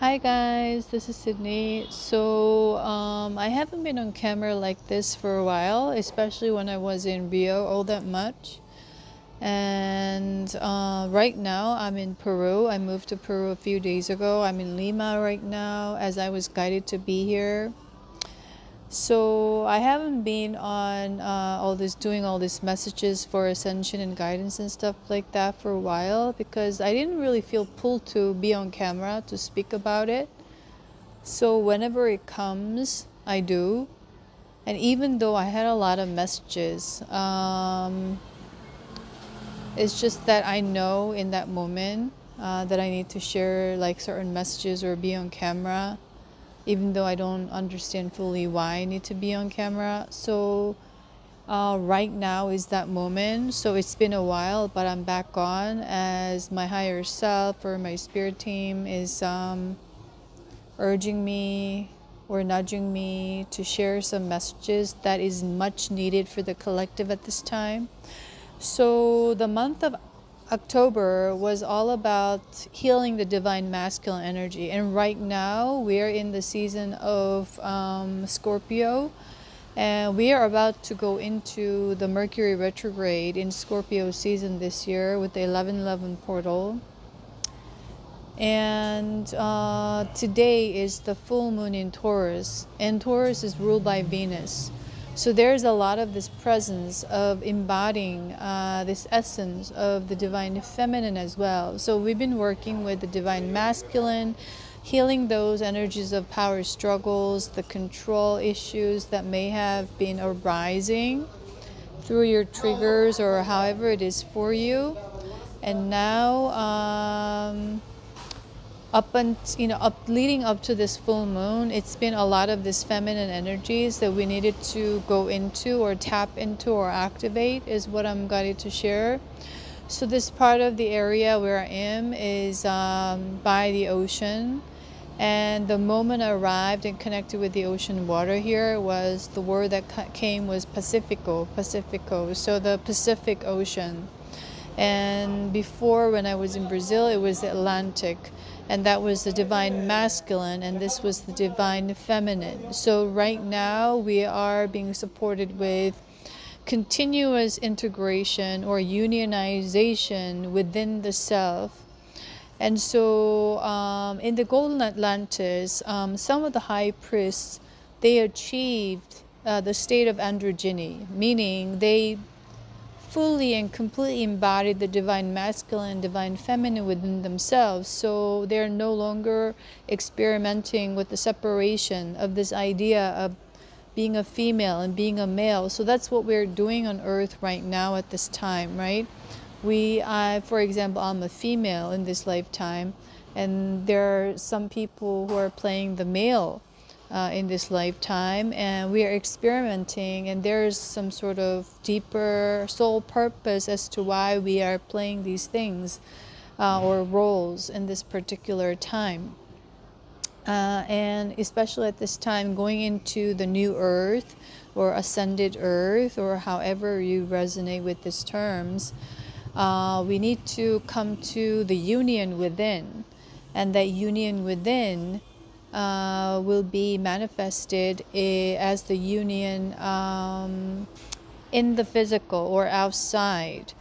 Hi guys, this is Sydney. I haven't been on camera like this for a while, especially when I was in Rio all that much. And right now I'm in Peru. I moved to Peru a few days ago. I'm in Lima right now as I was guided to be here. So I haven't been on doing all these messages for Ascension and guidance and stuff like that for a while because I didn't really feel pulled to be on camera to speak about it. So whenever it comes, I do. And even though I had a lot of messages, it's just that I know in that moment that I need to share like certain messages or be on camera, even though I don't understand fully why I need to be on camera. So right now is that moment. So it's been a while, but I'm back on as my higher self or my spirit team is urging me or nudging me to share some messages that is much needed for the collective at this time. So the month of October was all about healing the divine masculine energy, and right now we're in the season of Scorpio, and we are about to go into the Mercury retrograde in Scorpio season this year with the 1111 portal. And today is the full moon in Taurus, and Taurus is ruled by Venus. So there's a lot of this presence of embodying this essence of the divine feminine as well. So we've been working with the divine masculine, healing those energies of power struggles, the control issues that may have been arising through your triggers or however it is for you. And now leading up to this full moon, it's been a lot of this feminine energies that we needed to go into or tap into or activate is what I'm guided to share. So this part of the area where I am is by the ocean, and the moment I arrived and connected with the ocean water here was the word that came was Pacifico, so the Pacific Ocean. And before, when I was in Brazil, it was the Atlantic, and that was the divine masculine, and this was the divine feminine. So right now we are being supported with continuous integration or unionization within the self. And so in the Golden Atlantis, some of the high priests, they achieved the state of androgyny, meaning they fully and completely embodied the divine masculine, divine feminine within themselves. So they're no longer experimenting with the separation of this idea of being a female and being a male. So that's what we're doing on Earth right now at this time, right? For example, I'm a female in this lifetime, and there are some people who are playing the male in this lifetime, and we are experimenting, and there's some sort of deeper soul purpose as to why we are playing these things or roles in this particular time. And especially at this time, going into the new earth or ascended earth, or however you resonate with these terms, we need to come to the union within, and that union within will be manifested as the union in the physical or outside.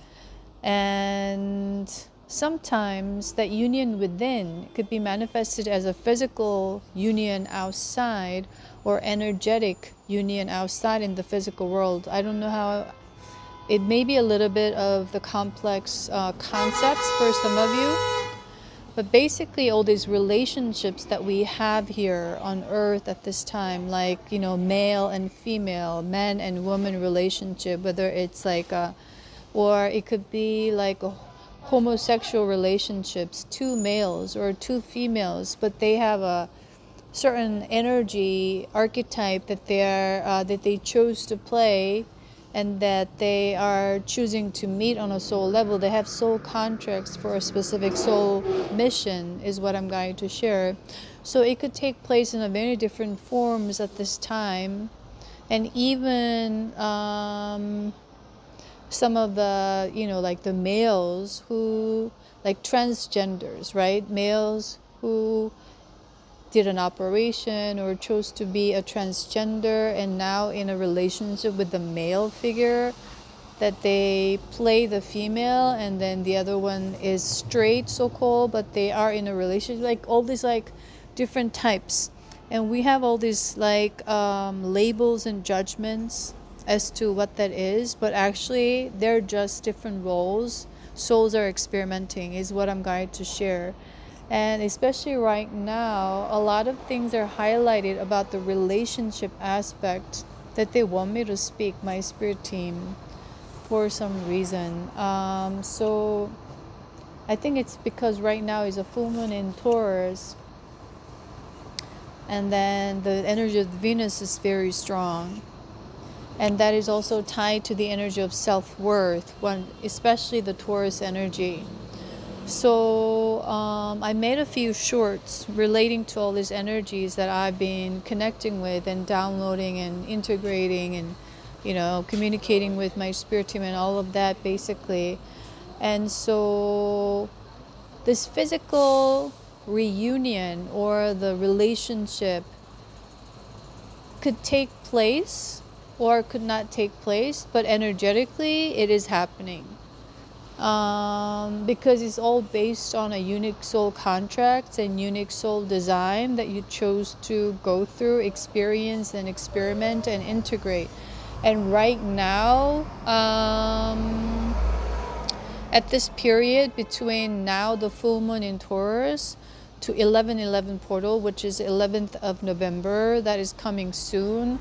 And sometimes that union within could be manifested as a physical union outside or energetic union outside in the physical world. I don't know how. It may be a little bit of the complex concepts for some of you. But basically, all these relationships that we have here on Earth at this time, like, male and female, man and woman relationship, whether it's or it could be like a homosexual relationships, two males or two females, but they have a certain energy archetype that they chose to play, and that they are choosing to meet on a soul level. They have soul contracts for a specific soul mission is what I'm going to share. So it could take place in a very different forms at this time. And even some of the, like the males who, like transgenders, right? Males who did an operation or chose to be a transgender and now in a relationship with the male figure, that they play the female, and then the other one is straight, so-called, but they are in a relationship, like all these like different types. And we have all these like labels and judgments as to what that is, but actually they're just different roles. Souls are experimenting is what I'm going to share. And especially right now, a lot of things are highlighted about the relationship aspect that they want me to speak, my spirit team, for some reason. So I think it's because right now is a full moon in Taurus, and then the energy of Venus is very strong, and that is also tied to the energy of self-worth, especially the Taurus energy. So I made a few shorts relating to all these energies that I've been connecting with and downloading and integrating and communicating with my spirit team and all of that, basically. And so this physical reunion or the relationship could take place or could not take place, but energetically it is happening. Because it's all based on a unique soul contract and unique soul design that you chose to go through, experience and experiment and integrate. And right now, at this period between now the full moon in Taurus to 11/11 portal, which is 11th of November, that is coming soon.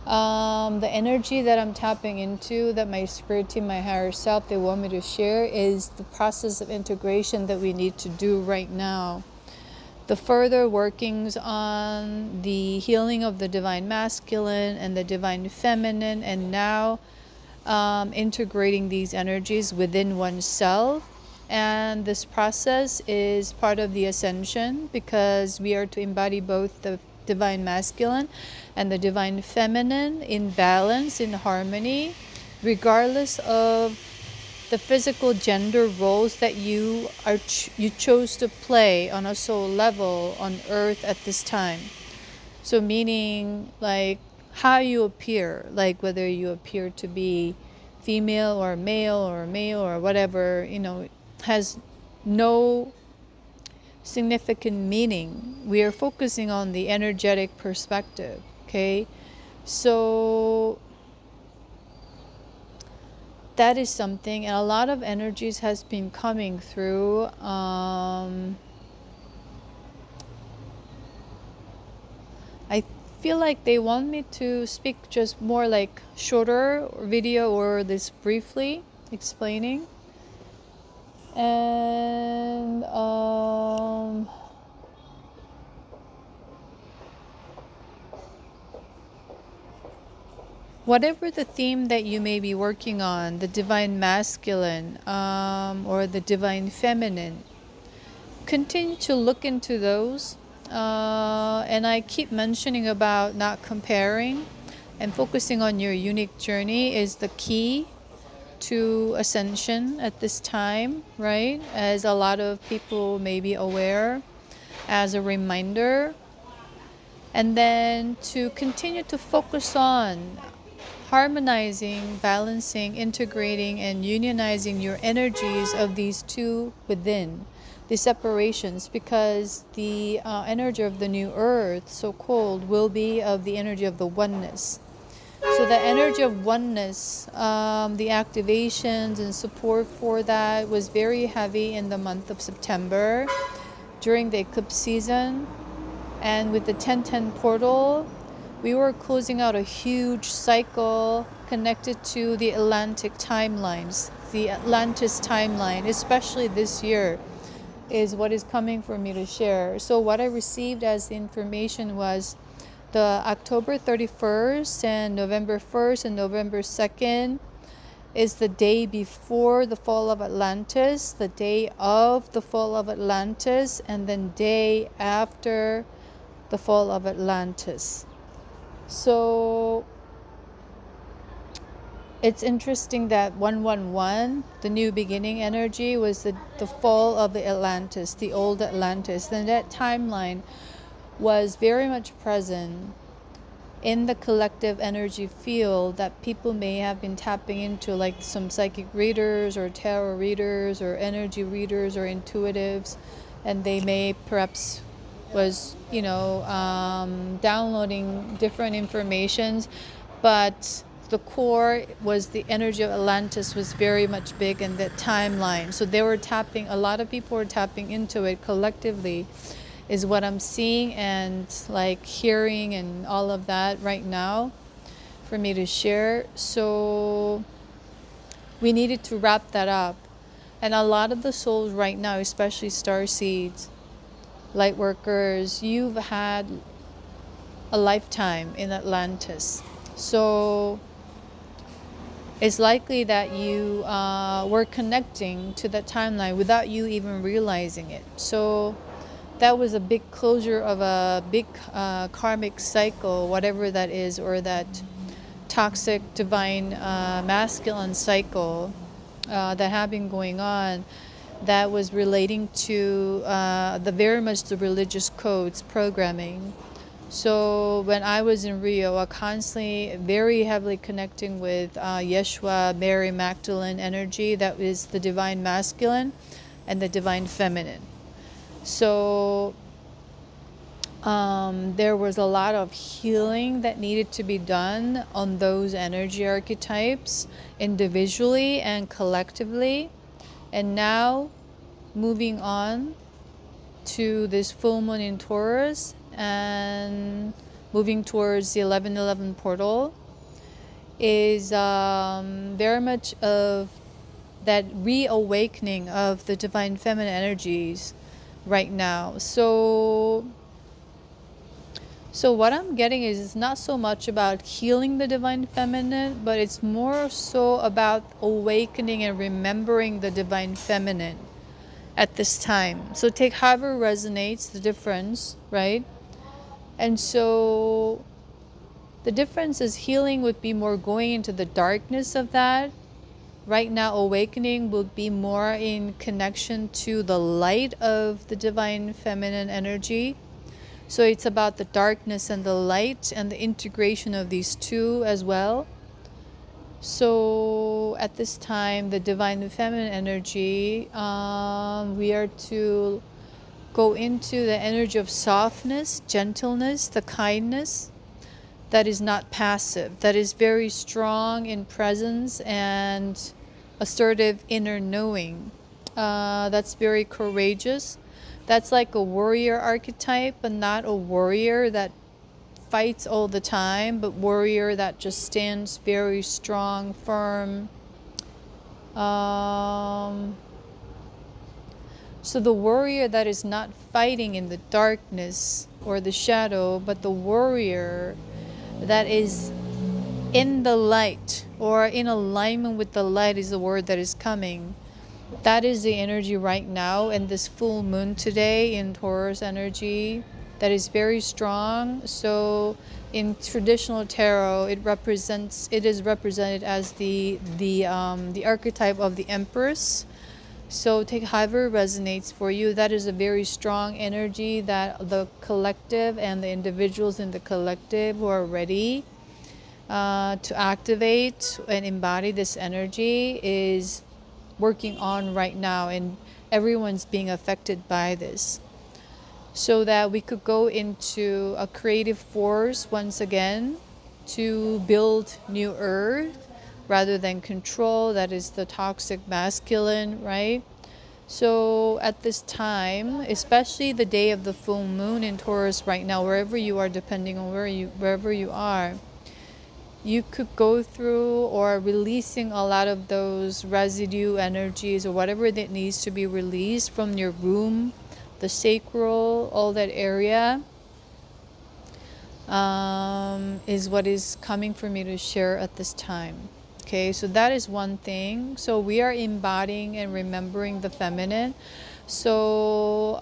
The energy that I'm tapping into, that my spirit team, my higher self, they want me to share, is the process of integration that we need to do right now. The further workings on the healing of the divine masculine and the divine feminine, and now integrating these energies within oneself. And this process is part of the Ascension, because we are to embody both the divine masculine and the divine feminine in balance, in harmony, regardless of the physical gender roles that you chose to play on a soul level on earth at this time. So meaning like how you appear, like whether you appear to be female or male or whatever, has no significant meaning. We are focusing on the energetic perspective, okay? So that is something, and a lot of energies has been coming through. I feel like they want me to speak just more like shorter video or this briefly explaining. And whatever the theme that you may be working on, the divine masculine or the divine feminine, continue to look into those. And I keep mentioning about not comparing and focusing on your unique journey is the key to ascension at this time, right? As a lot of people may be aware, as a reminder. And then to continue to focus on harmonizing, balancing, integrating, and unionizing your energies of these two within the separations, because the energy of the new earth, so-called, will be of the energy of the oneness. So the energy of oneness, the activations and support for that was very heavy in the month of September during the eclipse season. And with the 1010 portal, we were closing out a huge cycle connected to the Atlantic timelines. The Atlantis timeline, especially this year, is what is coming for me to share. So what I received as information was the October 31st and November 1st and November 2nd is the day before the fall of Atlantis, the day of the fall of Atlantis, and then day after the fall of Atlantis. So it's interesting that 111, the new beginning energy, was the fall of the Atlantis, the old Atlantis. Then that timeline was very much present in the collective energy field that people may have been tapping into, like some psychic readers or tarot readers or energy readers or intuitives, and they may perhaps was downloading different informations, but the core was the energy of Atlantis was very much big in the timeline. So they were tapping, a lot of people were tapping into it collectively, is what I'm seeing and like hearing and all of that right now for me to share. So we needed to wrap that up. And a lot of the souls right now, especially starseeds, light workers, you've had a lifetime in Atlantis. So it's likely that you were connecting to that timeline without you even realizing it. So that was a big closure of a big karmic cycle, whatever that is, or that toxic divine masculine cycle that had been going on, that was relating to the very much the religious codes programming. So when I was in Rio, I constantly very heavily connecting with Yeshua, Mary Magdalene energy, that is the divine masculine and the divine feminine. So there was a lot of healing that needed to be done on those energy archetypes individually and collectively. And now moving on to this full moon in Taurus and moving towards the 1111 portal is very much of that reawakening of the divine feminine energies right now. So what I'm getting is it's not so much about healing the divine feminine, but it's more so about awakening and remembering the divine feminine at this time. So take however resonates the difference, right? And so the difference is healing would be more going into the darkness of that. Right now, awakening will be more in connection to the light of the divine feminine energy. So it's about the darkness and the light and the integration of these two as well. So at this time, the divine feminine energy, we are to go into the energy of softness, gentleness, the kindness that is not passive, that is very strong in presence and assertive inner knowing. That's very courageous. That's like a warrior archetype, but not a warrior that fights all the time, but warrior that just stands very strong, firm. So the warrior that is not fighting in the darkness or the shadow, but the warrior that is in the light or in alignment with the light is the word that is coming. That is the energy right now, and this full moon today in Taurus energy that is very strong. So in traditional tarot, it is represented as the archetype of the Empress. So take however resonates for you. That is a very strong energy that the collective and the individuals in the collective who are ready to activate and embody this energy is working on right now, and everyone's being affected by this, so that we could go into a creative force once again to build new earth rather than control. That is the toxic masculine, right? So at this time, especially the day of the full moon in Taurus right now, wherever you are, depending on wherever you are, you could go through or releasing a lot of those residue energies or whatever that needs to be released from your room, the sacral, all that area, is what is coming for me to share at this time. Okay, so that is one thing. So we are embodying and remembering the feminine. So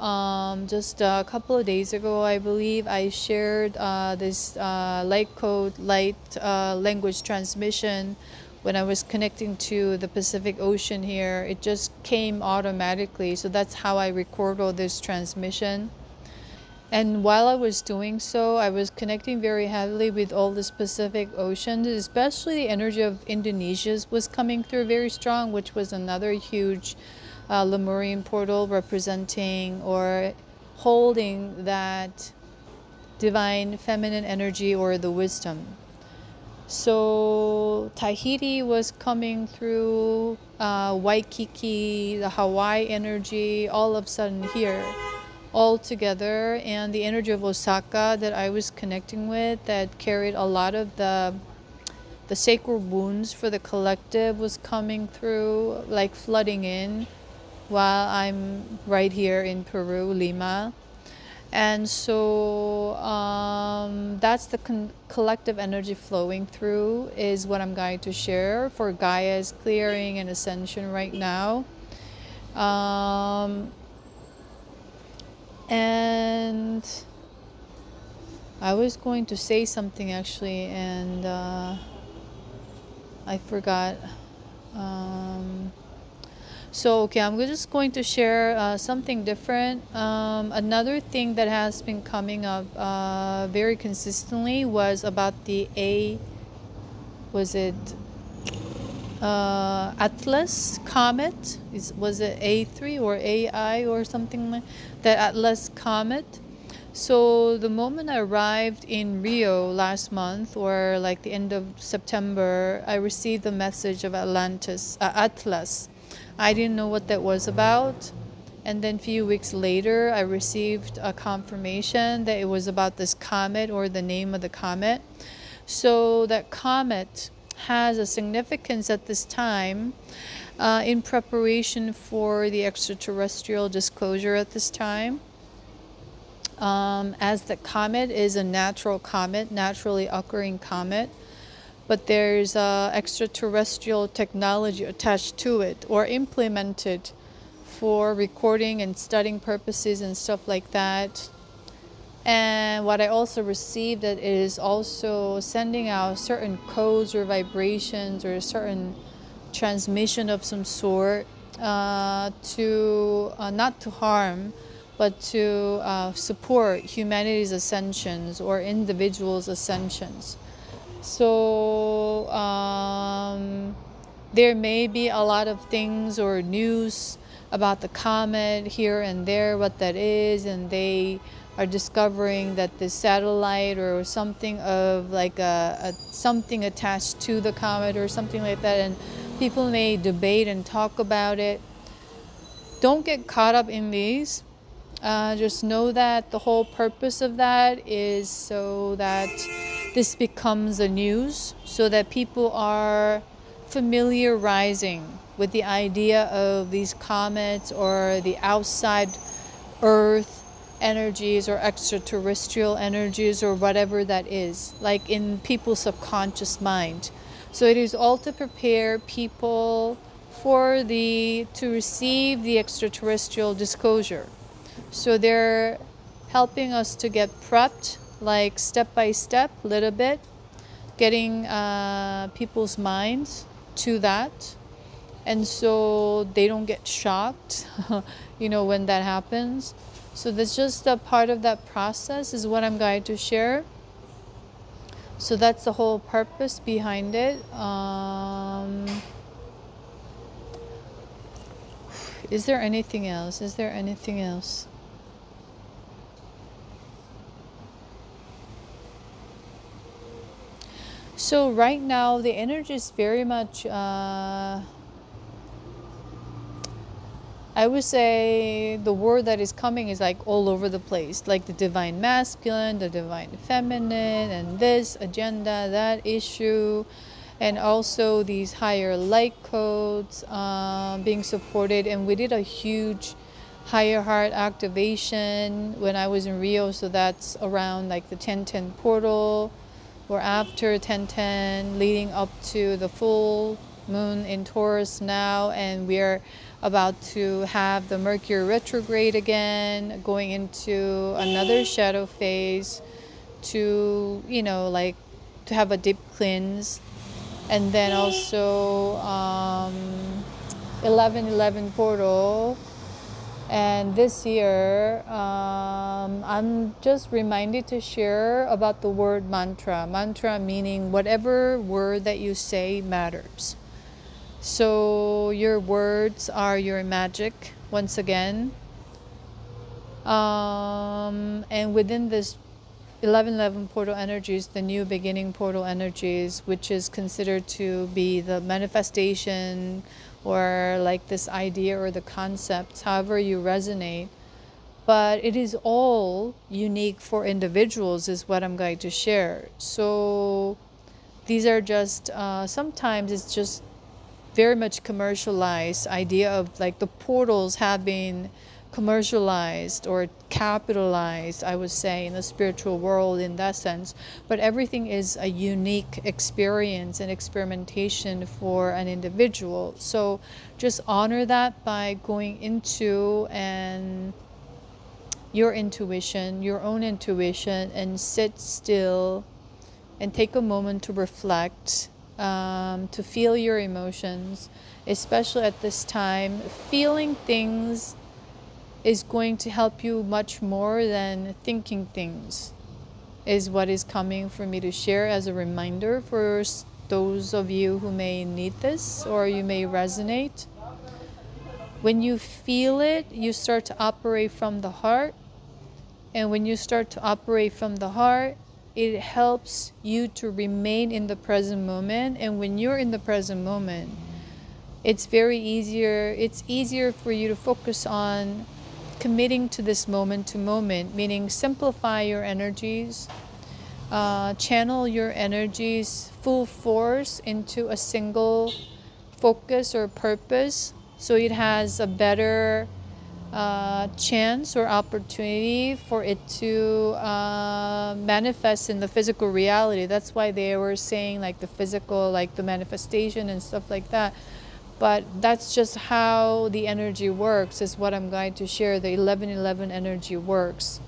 just a couple of days ago, I believe, I shared this light code, light language transmission when I was connecting to the Pacific Ocean here. It just came automatically. So that's how I record all this transmission. And while I was doing so, I was connecting very heavily with all the Pacific Oceans, especially the energy of Indonesia was coming through very strong, which was another huge Lemurian portal representing or holding that divine feminine energy or the wisdom. So Tahiti was coming through, Waikiki, the Hawaii energy, all of a sudden here, all together. And the energy of Osaka that I was connecting with that carried a lot of the sacred wounds for the collective was coming through, like flooding in while I'm right here in Peru, Lima. And so that's the collective energy flowing through is what I'm going to share for Gaia's clearing and ascension right now. And I was going to say something actually, and I forgot. So, okay, I'm just going to share something different. Another thing that has been coming up very consistently was about the Atlas comet? Was it A3 or AI or something like that? Atlas comet. So the moment I arrived in Rio last month, or like the end of September, I received the message of Atlas. I didn't know what that was about. And then a few weeks later, I received a confirmation that it was about this comet or the name of the comet. So that comet has a significance at this time in preparation for the extraterrestrial disclosure at this time. As the comet is a natural comet, naturally occurring comet, but there's extraterrestrial technology attached to it or implemented for recording and studying purposes and stuff like that. And what I also received that it is also sending out certain codes or vibrations or a certain transmission of some sort to not to harm, but to support humanity's ascensions or individuals' ascensions. So there may be a lot of things or news about the comet here and there, what that is, and they are discovering that the satellite or something of like something attached to the comet or something like that, and people may debate and talk about it. Don't get caught up in these. Just know that the whole purpose of that is so that this becomes a news, so that people are familiarizing with the idea of these comets or the outside Earth energies or extraterrestrial energies or whatever that is, like in people's subconscious mind. So it is all to prepare people for to receive the extraterrestrial disclosure. So they're helping us to get prepped, like step by step, little bit, getting people's minds to that. And so they don't get shocked, when that happens. So that's just a part of that process is what I'm going to share. So that's the whole purpose behind it. Is there anything else? So right now the energy is very much I would say the word that is coming is like all over the place, like the divine masculine, the divine feminine, and this agenda, that issue, and also these higher light codes being supported. And we did a huge higher heart activation when I was in Rio, so that's around like the 1010 portal, or after 1010, leading up to the full moon in Taurus now, and we are about to have the Mercury retrograde again, going into another shadow phase to, to have a deep cleanse. And then also 1111 portal And this year, I'm just reminded to share about the word mantra. Mantra meaning whatever word that you say matters. So your words are your magic, once again. And within this 1111 portal energies, the new beginning portal energies, which is considered to be the manifestation or like this idea or the concept, however you resonate. But it is all unique for individuals is what I'm going to share. So these are just, sometimes it's just very much commercialized idea of like the portals have been commercialized or capitalized, I would say, in the spiritual world in that sense. But everything is a unique experience and experimentation for an individual. So just honor that by going into and your intuition, your own intuition, and sit still and take a moment to reflect, to feel your emotions, especially at this time. Feeling things is going to help you much more than thinking things, is what is coming for me to share as a reminder for those of you who may need this or you may resonate. When you feel it, you start to operate from the heart. And when you start to operate from the heart, it helps you to remain in the present moment. And when you're in the present moment, it's easier for you to focus on committing to this moment to moment, meaning simplify your energies, channel your energies full force into a single focus or purpose, so it has a better chance or opportunity for it to manifest in the physical reality. That's why they were saying like the physical, like the manifestation and stuff like that. But that's just how the energy works, is what I'm going to share. The 1111 energy works.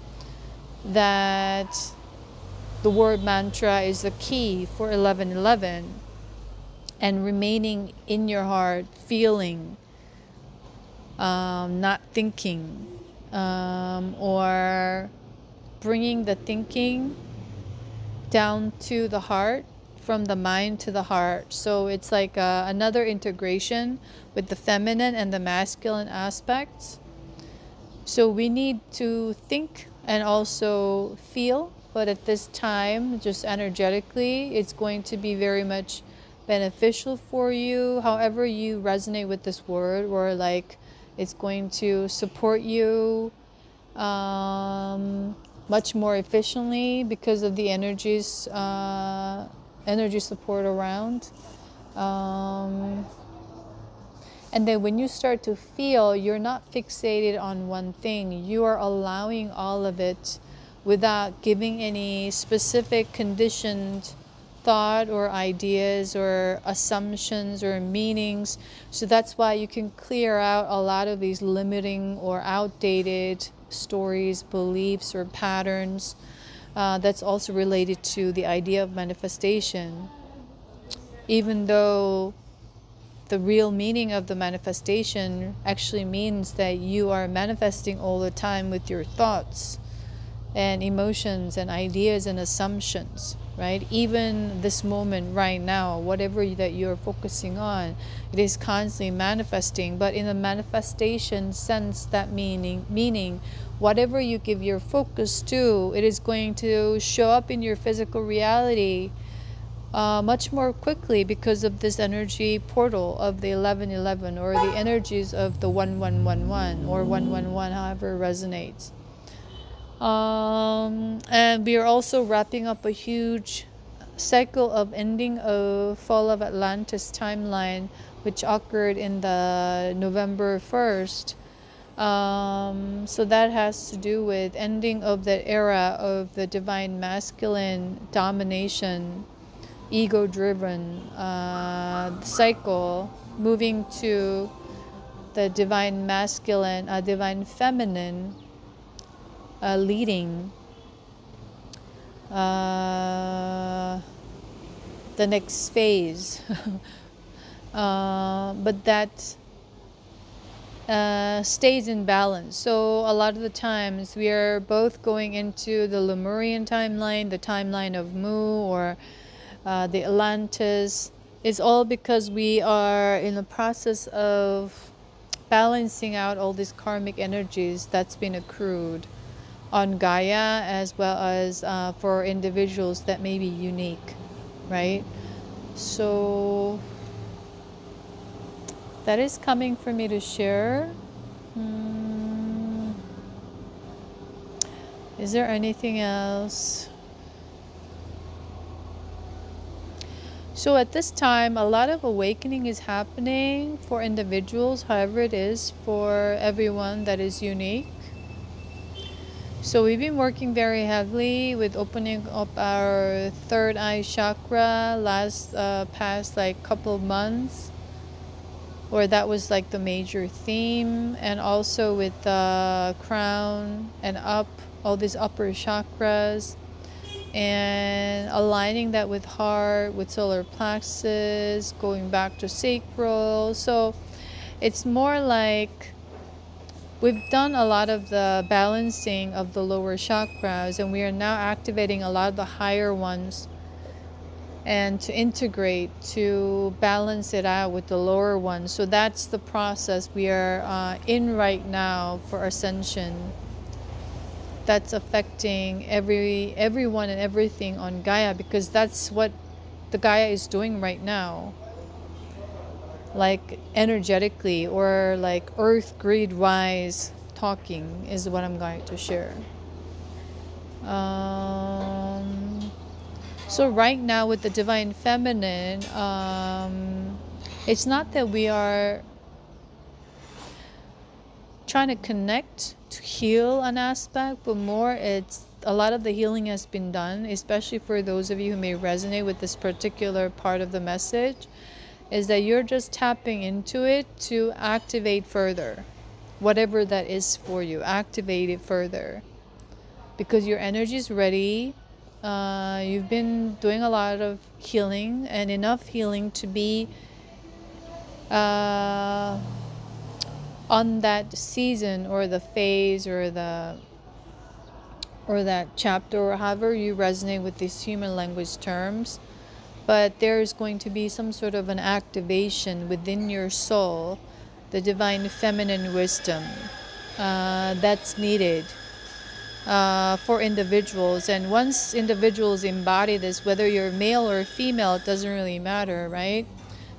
That the word mantra is the key for 1111. And remaining in your heart, feeling, not thinking, or bringing the thinking down to the heart, from the mind to the heart. So it's like another integration with the feminine and the masculine aspects. So we need to think and also feel, but at this time, just energetically, it's going to be very much beneficial for you. However you resonate with this word, or like it's going to support you much more efficiently because of the energies, energy support around. And then when you start to feel, you're not fixated on one thing. You are allowing all of it without giving any specific conditioned thought or ideas or assumptions or meanings. So that's why you can clear out a lot of these limiting or outdated stories, beliefs, or patterns. That's also related to the idea of manifestation. Even though the real meaning of the manifestation actually means that you are manifesting all the time with your thoughts and emotions and ideas and assumptions, right? Even this moment right now, whatever that you're focusing on, it is constantly manifesting. But in a manifestation sense, that meaning whatever you give your focus to, it is going to show up in your physical reality much more quickly because of this energy portal of the 1111, or the energies of the 1111 or 111, however it resonates. And we are also wrapping up a huge cycle of ending of Fall of Atlantis timeline, which occurred in the November 1st. So that has to do with ending of that era of the divine masculine domination, ego-driven cycle, moving to the divine masculine, divine feminine leading the next phase. But that stays in balance. So a lot of the times we are both going into the Lemurian timeline, the timeline of Mu, or the Atlantis. It's all because we are in the process of balancing out all these karmic energies that's been accrued on Gaia, as well as for individuals that may be unique, right? So that is coming for me to share. Is there anything else? So at this time, a lot of awakening is happening for individuals, however it is for everyone that is unique. So we've been working very heavily with opening up our third eye chakra past like couple of months, or that was like the major theme, and also with the crown and up, all these upper chakras, and aligning that with heart, with solar plexus, going back to sacral. So it's more like we've done a lot of the balancing of the lower chakras, and we are now activating a lot of the higher ones, and to integrate, to balance it out with the lower ones. So that's the process we are in right now for Ascension. That's affecting everyone and everything on Gaia, because that's what the Gaia is doing right now, like energetically, or like earth grid wise talking, is what I'm going to share. So right now with the Divine Feminine, it's not that we are trying to connect to heal an aspect, but more it's a lot of the healing has been done, especially for those of you who may resonate with this particular part of the message, is that you're just tapping into it to activate further. Whatever that is for you, activate it further. Because your energy is ready. You've been doing a lot of healing, and enough healing to be on that season, or the phase, or that chapter, or however you resonate with these human language terms. But there's going to be some sort of an activation within your soul, the divine feminine wisdom that's needed for individuals. And once individuals embody this, whether you're male or female, it doesn't really matter, right?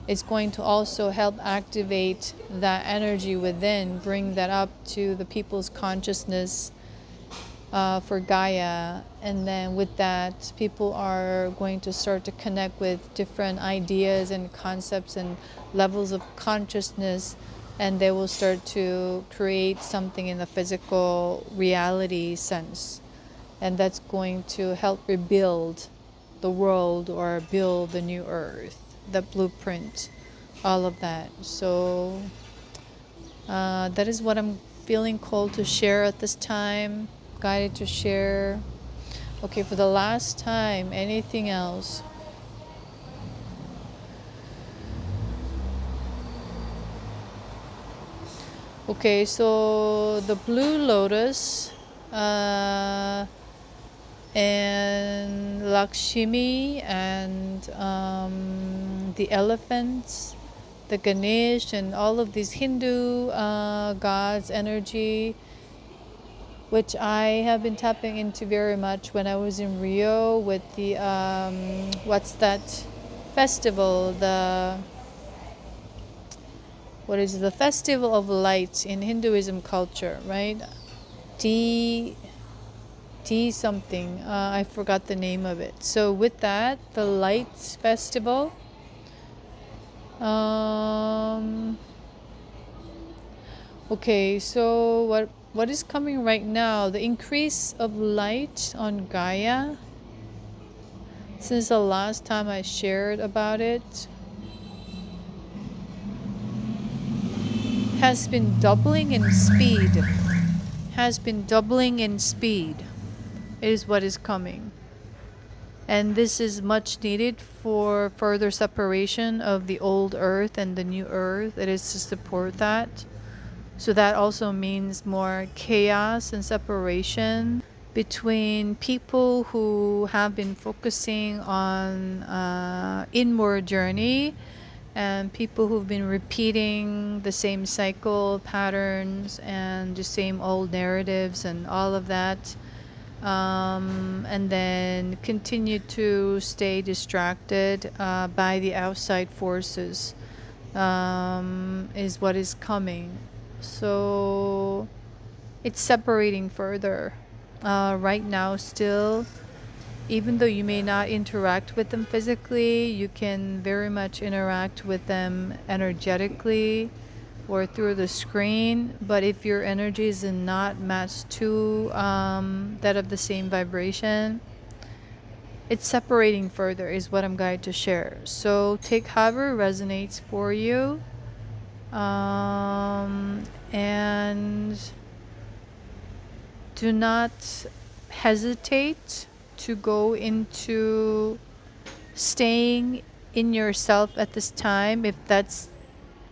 It's going to also help activate that energy within, bring that up to the people's consciousness for Gaia. And then with that, people are going to start to connect with different ideas and concepts and levels of consciousness, and they will start to create something in the physical reality sense. And that's going to help rebuild the world, or build the new earth, the blueprint, all of that. So that is what I'm feeling called to share at this time, guided to share. Okay, for the last time, anything else? Okay, so the blue lotus and Lakshmi, and the elephants, the Ganesh, and all of these Hindu gods' energy, which I have been tapping into very much when I was in Rio with the what's that festival, what is it? The Festival of Light in Hinduism culture, right? D something, I forgot the name of it. So with that, the Lights Festival, okay, so what is coming right now? The increase of light on Gaia since the last time I shared about it has been doubling in speed. Is what is coming. And this is much needed for further separation of the old earth and the new earth. It is to support that. So that also means more chaos and separation between people who have been focusing on inward journey and people who've been repeating the same cycle patterns and the same old narratives and all of that, and then continue to stay distracted by the outside forces, is what is coming. So it's separating further right now still. Even though you may not interact with them physically, you can very much interact with them energetically or through the screen. But if your energy is not matched to that of the same vibration, it's separating further is what I'm going to share. So take however resonates for you, and do not hesitate to go into staying in yourself at this time, if that's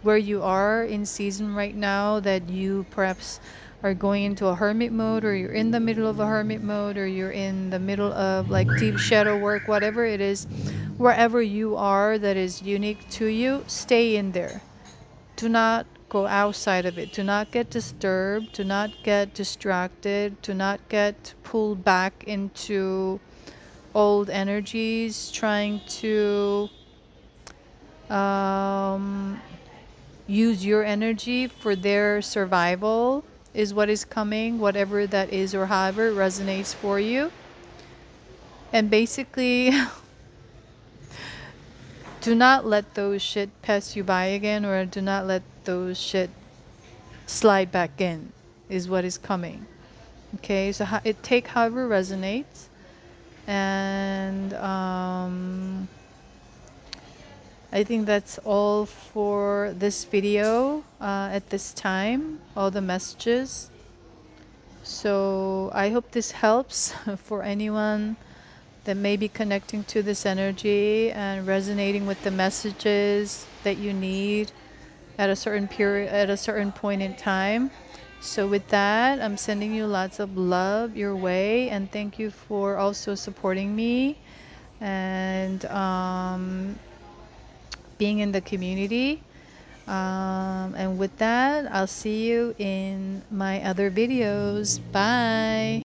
where you are in season right now, that you perhaps are going into a hermit mode, or you're in the middle of a hermit mode, or you're in the middle of like deep shadow work, whatever it is, wherever you are that is unique to you, stay in there. Do not go outside of it. Do not get disturbed. Do not get distracted. Do not get pulled back into old energies trying to use your energy for their survival is what is coming, whatever that is or however it resonates for you. And basically do not let those shit pass you by again, or do not let those shit slide back in is what is coming. Okay, so it take however resonates. And I think that's all for this video at this time, all the messages. So I hope this helps for anyone that may be connecting to this energy and resonating with the messages that you need at a certain period, at a certain point in time. So with that, I'm sending you lots of love your way, and thank you for also supporting me and being in the community. And with that, I'll see you in my other videos. Bye.